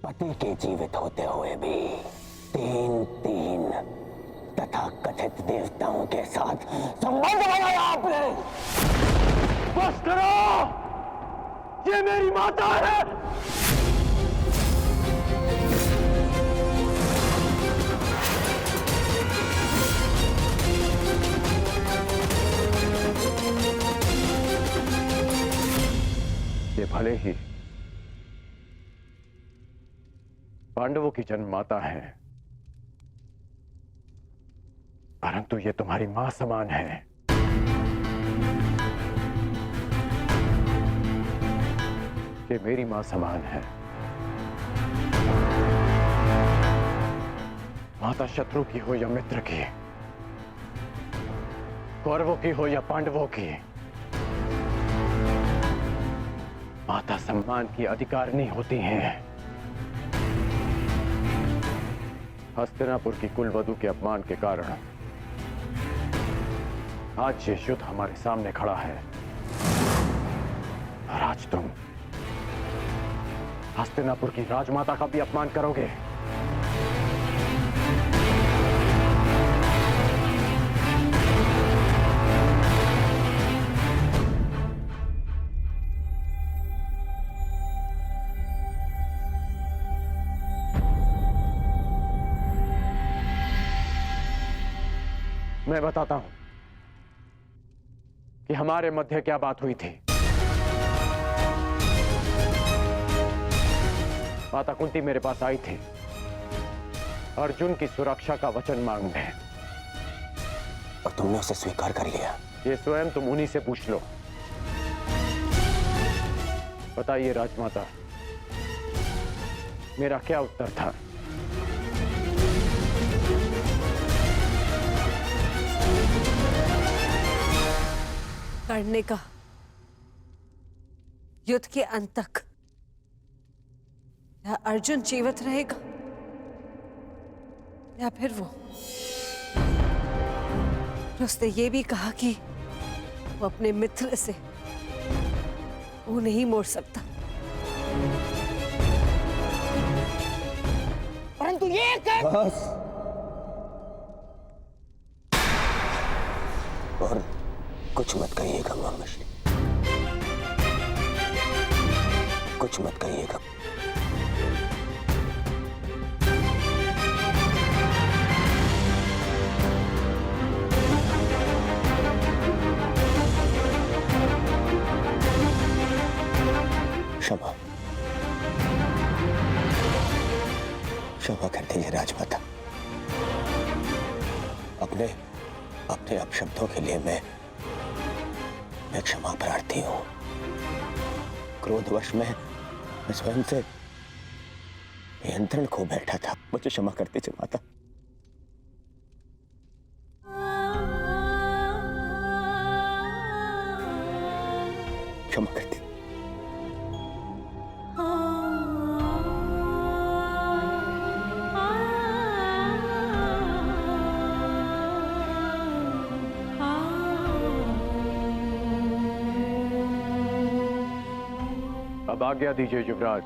पति के जीवित होते हुए भी तीन तीन तथा कथित देवताओं के साथ संबंध बनाया आपने। बस करो, ये मेरी माता है। ये भले ही पांडवों की जन्म माता है, परंतु ये तुम्हारी मां समान है। ये मेरी मां समान है। माता शत्रु की हो या मित्र की, कौरवों की हो या पांडवों की, माता सम्मान की अधिकारिणी होती हैं। हस्तिनापुर की कुलवधू के अपमान के कारण आज ये युद्ध हमारे सामने खड़ा है और आज तुम हस्तिनापुर की राजमाता का भी अपमान करोगे। मैं बताता हूं कि हमारे मध्य क्या बात हुई थी। माता कुंती मेरे पास आई थी अर्जुन की सुरक्षा का वचन मांगने, और तुमने उसे स्वीकार कर लिया। ये स्वयं तुम उन्हीं से पूछ लो। बताइए राजमाता, मेरा क्या उत्तर था? करने का युद्ध के अंत तक या अर्जुन जीवित रहेगा या फिर उसने ये भी कहा कि वो अपने मित्र से वो नहीं मोड़ सकता। परंतु ये बस। और कुछ मत कहिएगा मामश्री, कुछ मत कहिएगा। क्षमा, क्षमा कर दीजिए राजमाता। अपने अपने अपशब्दों के लिए मैं क्षमा प्रार्थी हूं। क्रोधवश मैं स्वयं से नियंत्रण खो बैठा था। मुझे क्षमा कर दीजिए माता। क्षमा कर दीजिए। अब आज्ञा दीजिए युवराज।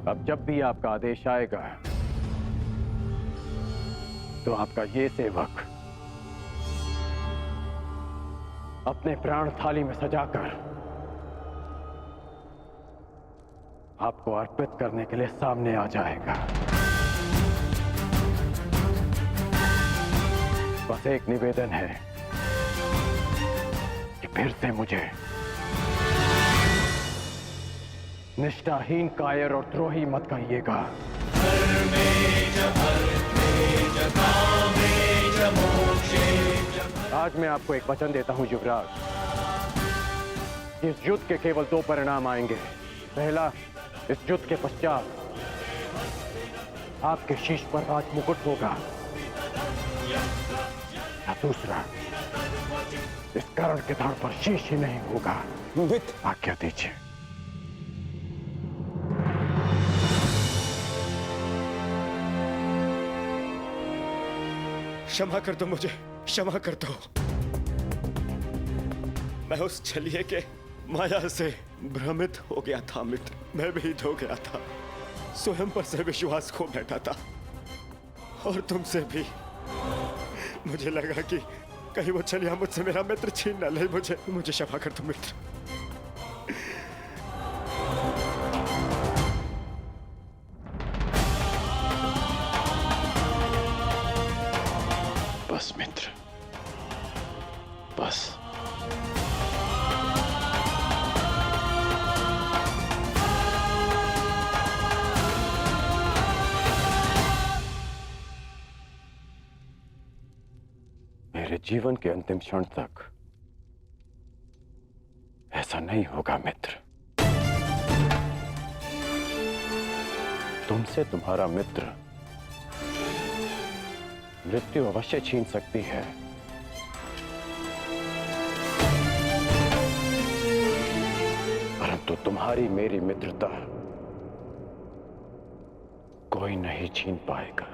अब जब भी आपका आदेश आएगा तो आपका ये सेवक अपने प्राण थाली में सजाकर आपको अर्पित करने के लिए सामने आ जाएगा। बस एक निवेदन है कि फिर से मुझे निष्ठाहीन, कायर और द्रोही मत कहिएगा। आज मैं आपको एक वचन देता हूं युवराज। इस युद्ध के केवल दो परिणाम आएंगे। पहला, इस युद्ध के पश्चात आपके शीश पर राज मुकुट होगा, या दूसरा, इस कर्ण के धड़ पर शीश ही नहीं होगा। आज्ञा दीजिए। क्षमा कर दो मुझे, क्षमा कर दो। मैं उस छलिए के माया से भ्रमित हो गया था मित्र, मैं भी धो गया था, स्वयं पर से विश्वास खो बैठा था और तुमसे भी। मुझे लगा कि कहीं वो चलिया मुझसे मेरा मित्र छीन न ले। मुझे क्षमा कर दो मित्र। बस मित्र, बस। मेरे जीवन के अंतिम क्षण तक ऐसा नहीं होगा मित्र। तुमसे तुम्हारा मित्र मृत्यु अवश्य छीन सकती है, परंतु तुम्हारी मेरी मित्रता कोई नहीं छीन पाएगा।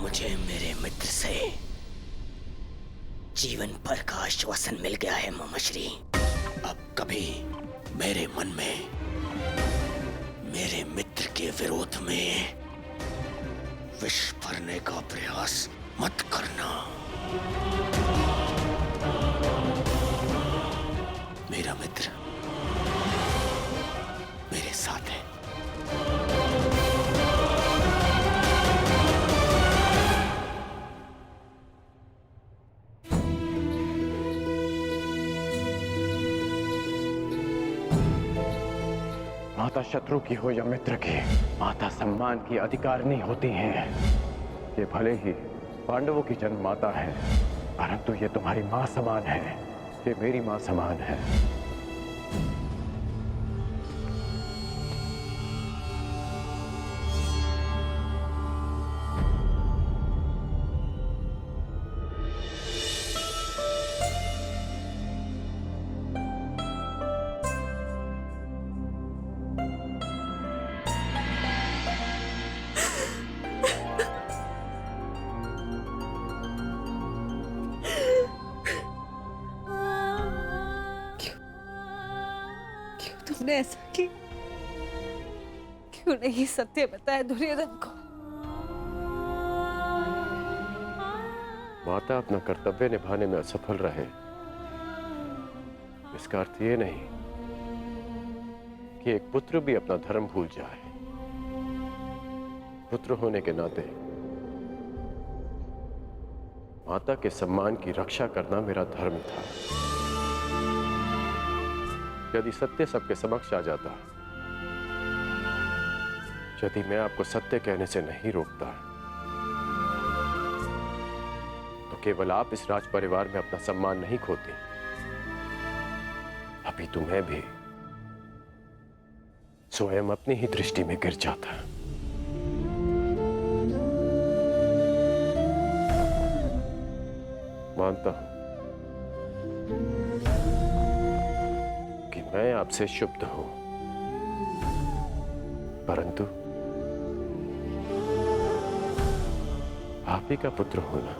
मुझे मेरे मित्र से जीवन भर का आश्वासन मिल गया है ममश्री। अब कभी मेरे मन में मेरे मित्र के विरोध में विष भरने का प्रयास मत करना। मेरा मित्र मेरे साथ है। माता शत्रु की हो या मित्र की, माता सम्मान की अधिकारिणी होती हैं। ये भले ही पांडवों की जन्म माता है, परंतु ये तुम्हारी मां समान है, ये मेरी मां समान है। तुमने ऐसा किया? क्यों नहीं सत्य बताया दुर्योधन को? माता अपना कर्तव्य निभाने में असफल रहे, इसका अर्थ ये नहीं कि एक पुत्र भी अपना धर्म भूल जाए। पुत्र होने के नाते माता के सम्मान की रक्षा करना मेरा धर्म था। यदि सत्य सबके समक्ष आ जाता, यदि मैं आपको सत्य कहने से नहीं रोकता, तो केवल आप इस राज परिवार में अपना सम्मान नहीं खोती, अभी तुम्हें भी स्वयं अपनी ही दृष्टि में गिर जाता। मानता हूं कि मैं आपसे शुद्ध हूं, परंतु आप ही का पुत्र होना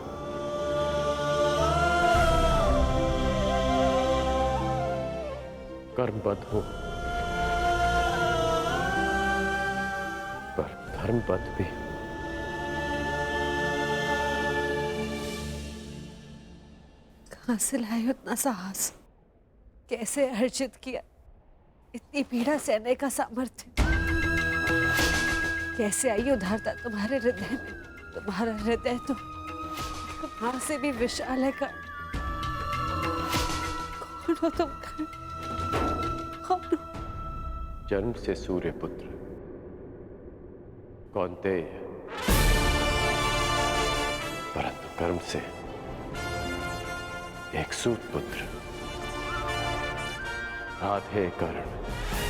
कर्मबद्ध हूं, पर धर्मबद्ध भी। कहां से लाए उतना साहस? कैसे अर्जित किया इतनी पीड़ा सहने का सामर्थ्य? कैसे आई उदारता तुम्हारे हृदय में? तुम्हारा हृदय तो मां से भी विशाल है। कौन हो तुम? कौन हो? जन्म से सूर्य पुत्र कौन्तेय। कर्म से एक सूत पुत्र राधे कर्ण